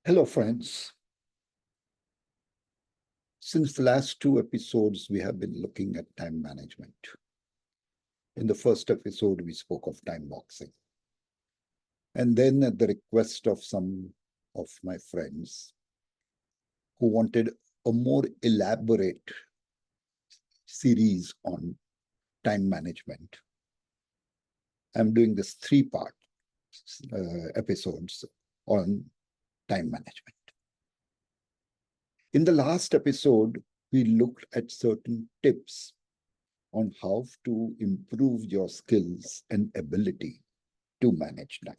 Hello, friends. Since the last two episodes, we have been looking at time management. In the first episode, we spoke of time boxing. And then, at the request of some of my friends who wanted a more elaborate series on time management, I'm doing this three-part episodes on time management. In the last episode, we looked at certain tips on how to improve your skills and ability to manage time.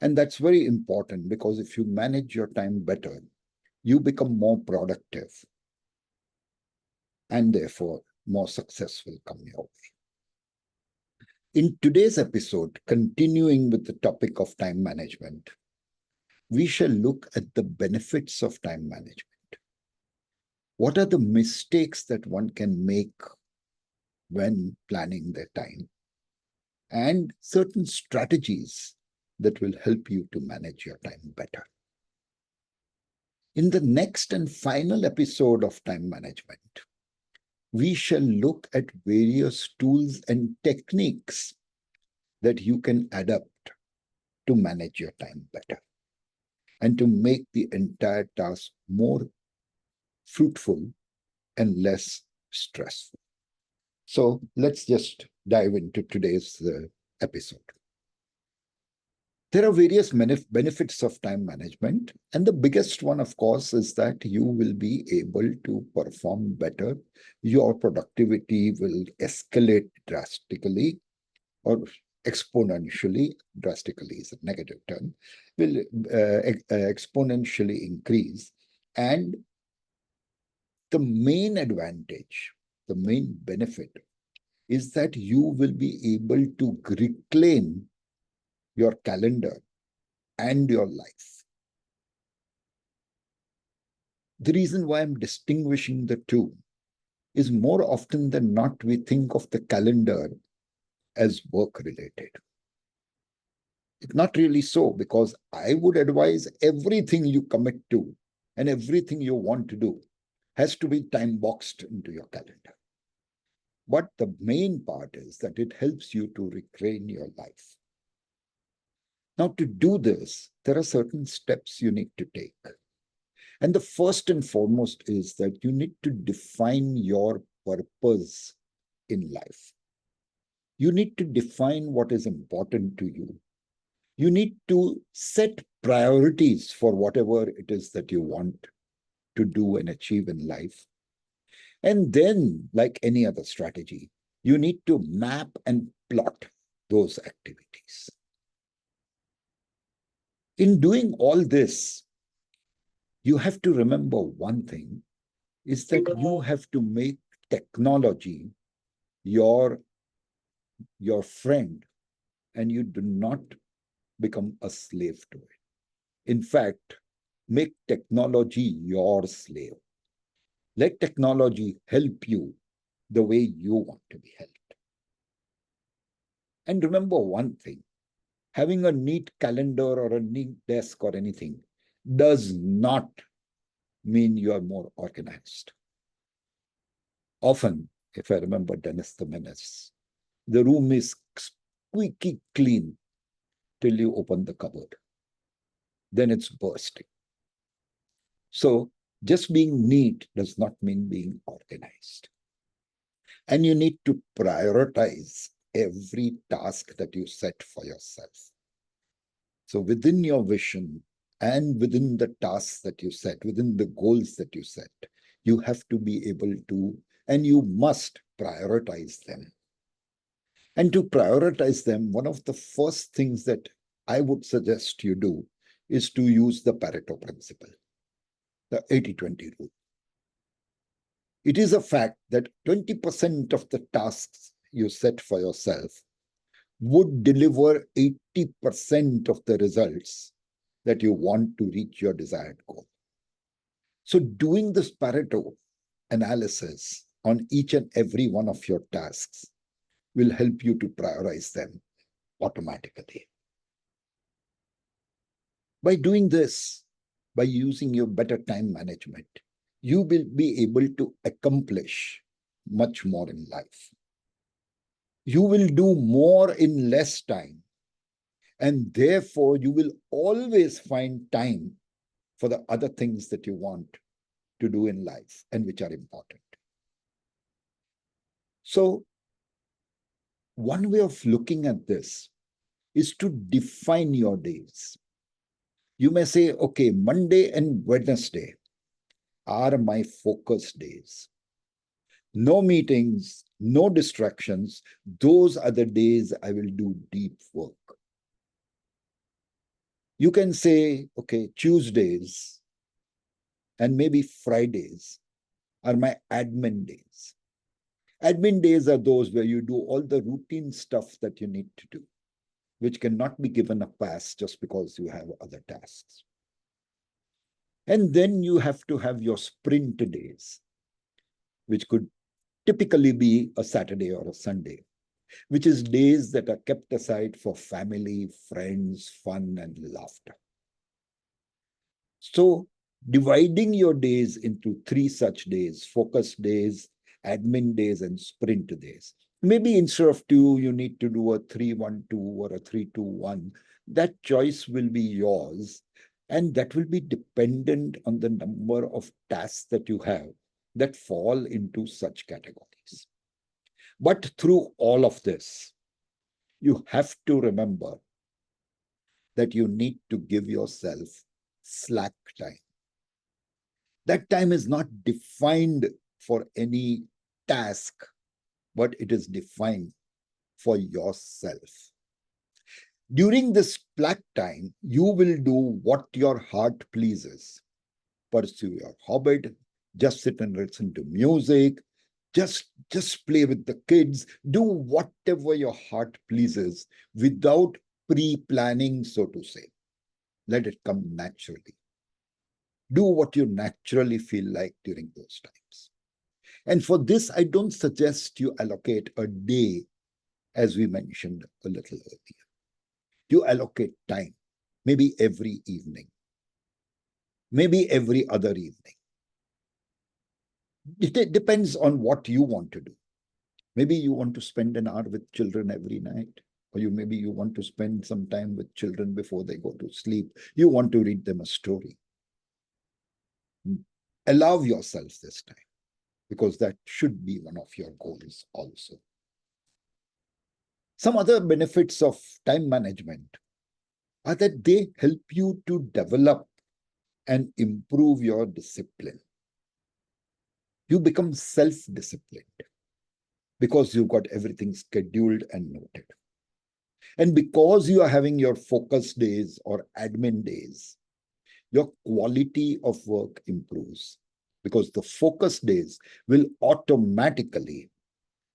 And that's very important because if you manage your time better, you become more productive and therefore more successful come your way. In today's episode, continuing with the topic of time management, we shall look at the benefits of time management. What are the mistakes that one can make when planning their time? And certain strategies that will help you to manage your time better. In the next and final episode of time management, we shall look at various tools and techniques that you can adapt to manage your time better and to make the entire task more fruitful and less stressful. So let's just dive into today's episode. There are various benefits of time management, and the biggest one, of course, is that you will be able to perform better. Your productivity will escalate drastically or exponentially. Drastically is a negative term, will exponentially increase. And the main advantage, the main benefit is that you will be able to reclaim your calendar and your life. The reason why I'm distinguishing the two is more often than not, we think of the calendar as work related. It's not really so, because I would advise everything you commit to and everything you want to do has to be time boxed into your calendar. But the main part is that it helps you to reclaim your life. Now, to do this, there are certain steps you need to take. And the first and foremost is that you need to define your purpose in life. You need to define what is important to you. You need to set priorities for whatever it is that you want to do and achieve in life. And then, like any other strategy, you need to map and plot those activities. In doing all this, you have to remember one thing, is that you have to make technology your friend, and you do not become a slave to it. In fact, make technology your slave. Let technology help you the way you want to be helped. And remember one thing, having a neat calendar or a neat desk or anything does not mean you are more organized. Often, if I remember Dennis the Menace, the room is squeaky clean till you open the cupboard. Then it's bursting. So just being neat does not mean being organized. And you need to prioritize every task that you set for yourself. So within your vision and within the tasks that you set, within the goals that you set, you have to be able to, and you must prioritize them. And to prioritize them, one of the first things that I would suggest you do is to use the Pareto principle, the 80-20 rule. It is a fact that 20% of the tasks you set for yourself would deliver 80% of the results that you want to reach your desired goal. So doing this Pareto analysis on each and every one of your tasks will help you to prioritize them automatically. By doing this, by using your better time management, you will be able to accomplish much more in life. You will do more in less time, and therefore you will always find time for the other things that you want to do in life and which are important. So, one way of looking at this is to define your days. You may say, okay, Monday and Wednesday are my focus days. No meetings, no distractions. Those are the days I will do deep work. You can say, okay, Tuesdays and maybe Fridays are my admin days. Admin days are those where you do all the routine stuff that you need to do, which cannot be given a pass just because you have other tasks. And then you have to have your sprint days, which could typically be a Saturday or a Sunday, which is days that are kept aside for family, friends, fun, and laughter. So, dividing your days into 3 such days, focus days, admin days, and sprint days. Maybe instead of 2, you need to do a 3-1-2 or a 3-2-1. That choice will be yours, and that will be dependent on the number of tasks that you have that fall into such categories. But through all of this, you have to remember that you need to give yourself slack time. That time is not defined for any task, but it is defined for yourself. During this slack time, you will do what your heart pleases. Pursue your hobby, just sit and listen to music, just play with the kids, do whatever your heart pleases without pre-planning, so to say. Let it come naturally. Do what you naturally feel like during those times. And for this, I don't suggest you allocate a day, as we mentioned a little earlier. You allocate time, maybe every evening, maybe every other evening. It depends on what you want to do. Maybe you want to spend an hour with children every night, or maybe you want to spend some time with children before they go to sleep. You want to read them a story. Allow yourself this time, because that should be one of your goals also. Some other benefits of time management are that they help you to develop and improve your discipline. You become self-disciplined because you've got everything scheduled and noted. And because you are having your focus days or admin days, your quality of work improves, because the focus days will automatically,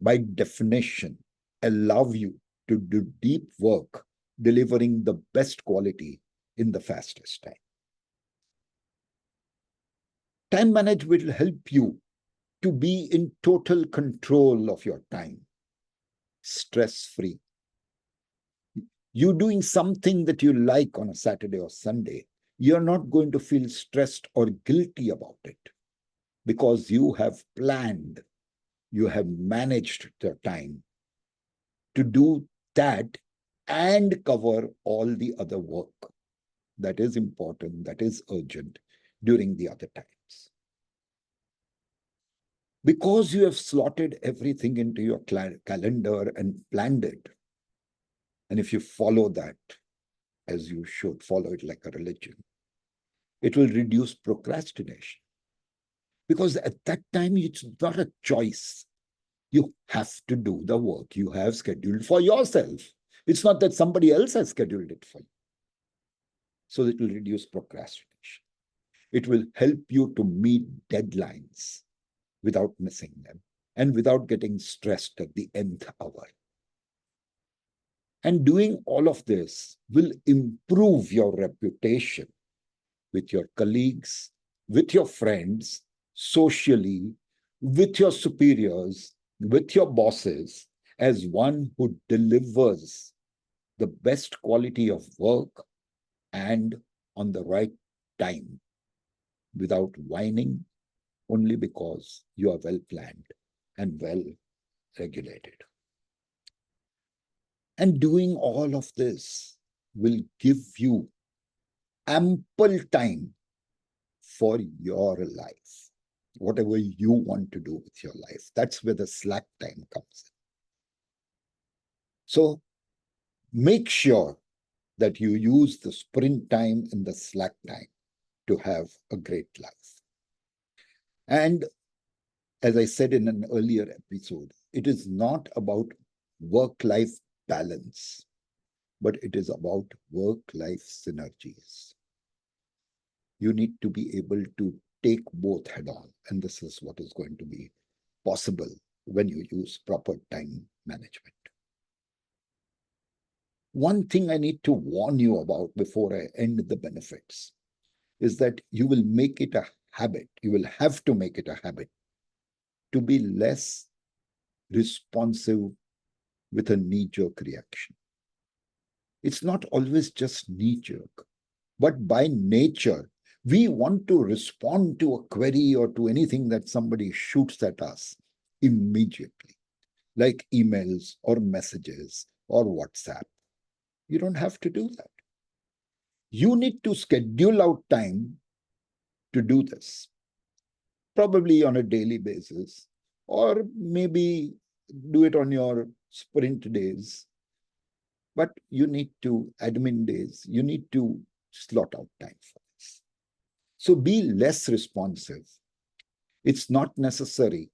by definition, allow you to do deep work, delivering the best quality in the fastest time. Time management will help you to be in total control of your time, stress-free. You're doing something that you like on a Saturday or Sunday, you're not going to feel stressed or guilty about it, because you have planned, you have managed your time to do that and cover all the other work that is important, that is urgent during the other times. Because you have slotted everything into your calendar and planned it, and if you follow that, as you should follow it like a religion, it will reduce procrastination. Because at that time, it's not a choice. You have to do the work you have scheduled for yourself. It's not that somebody else has scheduled it for you. So it will reduce procrastination. It will help you to meet deadlines without missing them and without getting stressed at the nth hour. And doing all of this will improve your reputation with your colleagues, with your friends, socially, with your superiors, with your bosses, as one who delivers the best quality of work and on the right time without whining, only because you are well planned and well regulated. And doing all of this will give you ample time for your life, whatever you want to do with your life. That's where the slack time comes in. So make sure that you use the sprint time and the slack time to have a great life. And as I said in an earlier episode, it is not about work-life balance, but it is about work-life synergies. You need to be able to take both head on, and this is what is going to be possible when you use proper time management. One thing I need to warn you about before I end the benefits is that you will make it a habit. You will have to make it a habit to be less responsive with a knee-jerk reaction. It's not always just knee-jerk, but by nature, we want to respond to a query or to anything that somebody shoots at us immediately, like emails or messages or WhatsApp. You don't have to do that. You need to schedule out time to do this, probably on a daily basis, or maybe do it on your sprint days. But you need to, admin days, you need to slot out time for this. So be less responsive. It's not necessary.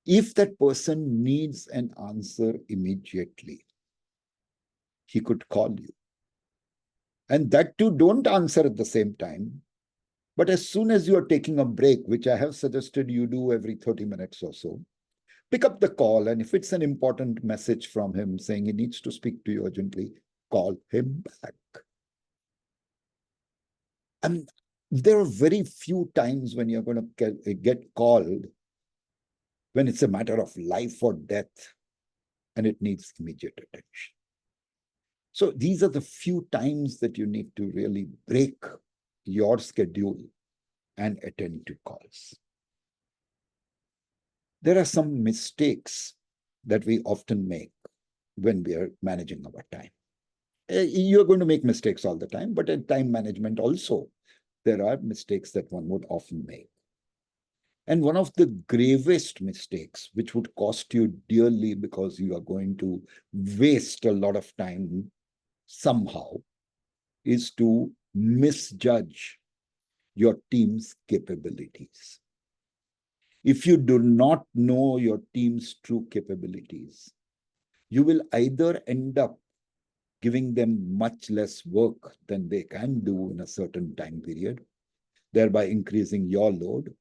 If that person needs an answer immediately, he could call you. And that too, don't answer at the same time. But as soon as you are taking a break, which I have suggested you do every 30 minutes or so, pick up the call. And if it's an important message from him saying he needs to speak to you urgently, call him back. And there are very few times when you're going to get called when it's a matter of life or death and it needs immediate attention. So these are the few times that you need to really break your schedule and attend to calls. There are some mistakes that we often make when we are managing our time. You're going to make mistakes all the time, but in time management also, there are mistakes that one would often make. And one of the gravest mistakes, which would cost you dearly because you are going to waste a lot of time somehow, is to misjudge your team's capabilities. If you do not know your team's true capabilities, you will either end up giving them much less work than they can do in a certain time period, thereby increasing your load,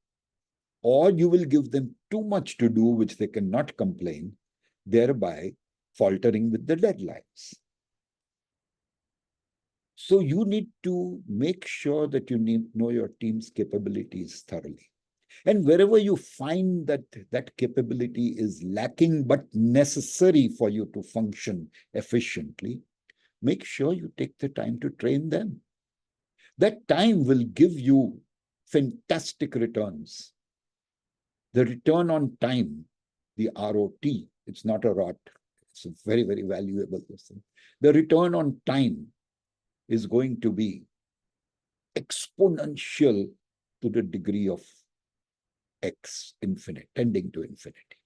or you will give them too much to do, which they cannot complain, thereby faltering with the deadlines. So you need to make sure that you know your team's capabilities thoroughly. And wherever you find that that capability is lacking but necessary for you to function efficiently, make sure you take the time to train them. That time will give you fantastic returns. The return on time, the ROT, it's not a ROT, it's a very, very valuable thing. The return on time is going to be exponential to the degree of X infinite, tending to infinity.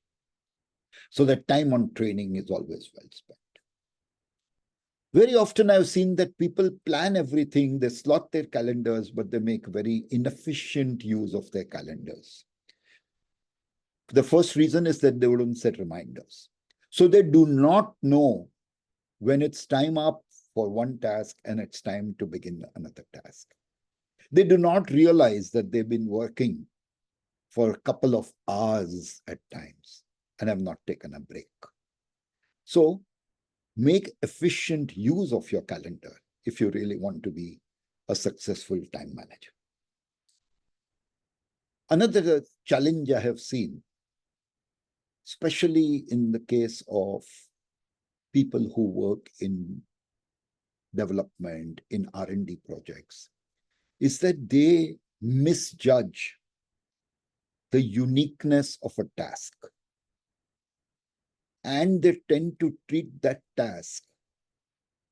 So that time on training is always well spent. Very often I've seen that people plan everything, they slot their calendars, but they make very inefficient use of their calendars. The first reason is that they wouldn't set reminders. So they do not know when it's time up for one task and it's time to begin another task. They do not realize that they've been working for a couple of hours at times and have not taken a break. So make efficient use of your calendar if you really want to be a successful time manager. Another challenge I have seen, especially in the case of people who work in development, in R&D projects, is that they misjudge the uniqueness of a task. And they tend to treat that task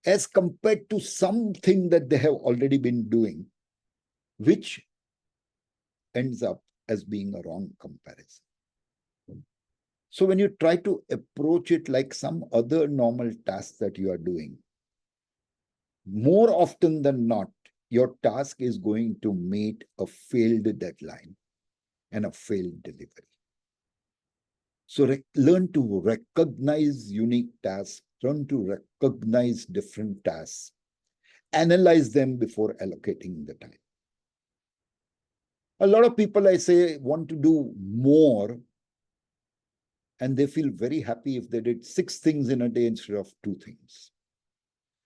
as compared to something that they have already been doing, which ends up as being a wrong comparison. So when you try to approach it like some other normal task that you are doing, more often than not, your task is going to meet a failed deadline and a failed delivery. So learn to recognize unique tasks, learn to recognize different tasks, analyze them before allocating the time. A lot of people, I say, want to do more, and they feel very happy if they did 6 things in a day instead of 2 things.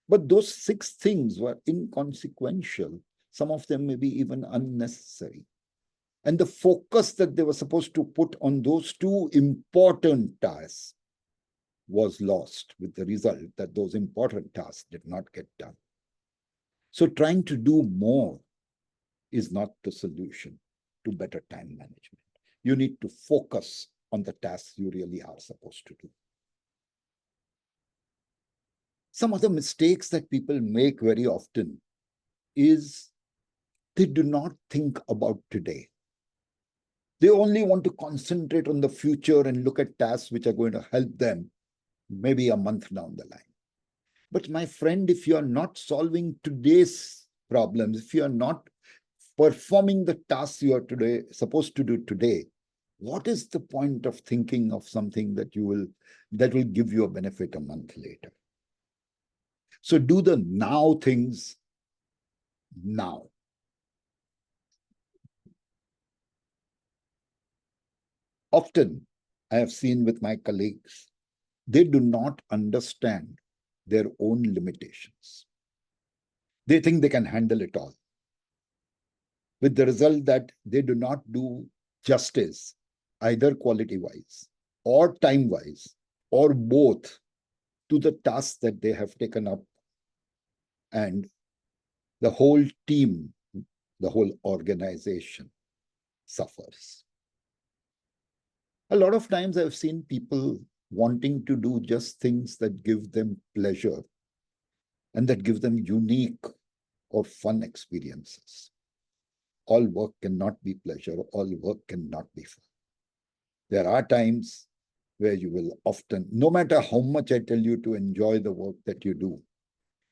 But those 6 things were inconsequential. Some of them may be even unnecessary. And the focus that they were supposed to put on those 2 important tasks was lost, with the result that those important tasks did not get done. So trying to do more is not the solution to better time management. You need to focus on the tasks you really are supposed to do. Some of the mistakes that people make very often is they do not think about today. They only want to concentrate on the future and look at tasks which are going to help them maybe a month down the line. But my friend, if you are not solving today's problems, if you are not performing the tasks you are supposed to do today, what is the point of thinking of something that will give you a benefit a month later? So do the now things now. Often, I have seen with my colleagues, they do not understand their own limitations. They think they can handle it all, with the result that they do not do justice, either quality-wise or time-wise, or both, to the tasks that they have taken up. And the whole team, the whole organization suffers. A lot of times I've seen people wanting to do just things that give them pleasure and that give them unique or fun experiences. All work cannot be pleasure, all work cannot be fun. There are times where you will often, no matter how much I tell you to enjoy the work that you do,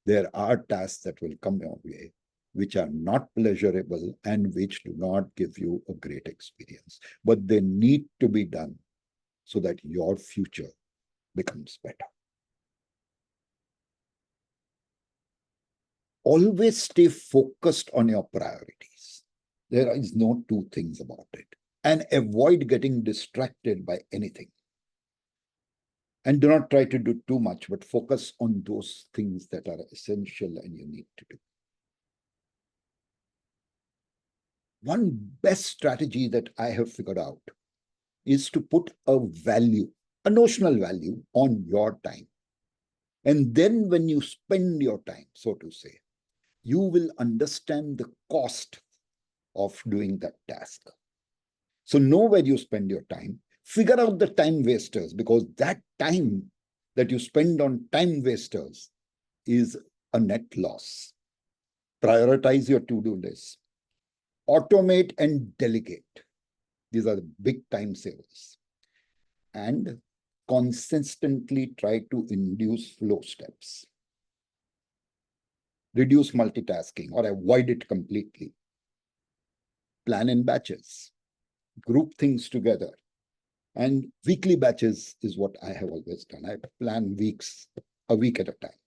there are tasks that will come your way which are not pleasurable and which do not give you a great experience. But they need to be done so that your future becomes better. Always stay focused on your priorities. There is no 2 things about it. And avoid getting distracted by anything. And do not try to do too much, but focus on those things that are essential and you need to do. One best strategy that I have figured out is to put a value, a notional value, on your time. And then when you spend your time, so to say, you will understand the cost of doing that task. So know where you spend your time, figure out the time wasters, because that time that you spend on time wasters is a net loss. Prioritize your to-do list. Automate and delegate. These are the big time savers. And consistently try to induce flow steps. Reduce multitasking or avoid it completely. Plan in batches. Group things together. And weekly batches is what I have always done. I plan a week at a time.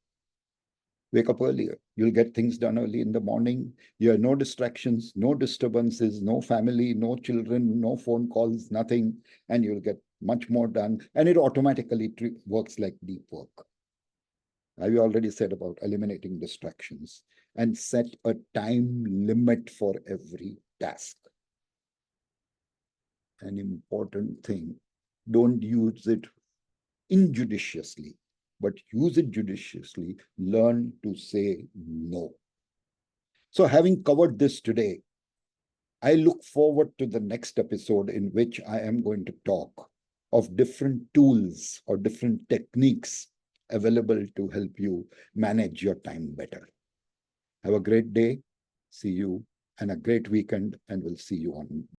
Wake up earlier. You'll get things done early in the morning. You have no distractions, no disturbances, no family, no children, no phone calls, nothing. And you'll get much more done. And it automatically works like deep work. I already said about eliminating distractions and set a time limit for every task. An important thing, don't use it injudiciously. but use it judiciously. Learn to say no. So, having covered this today, I look forward to the next episode in which I am going to talk of different tools or different techniques available to help you manage your time better. Have a great day. See you and a great weekend, and we'll see you on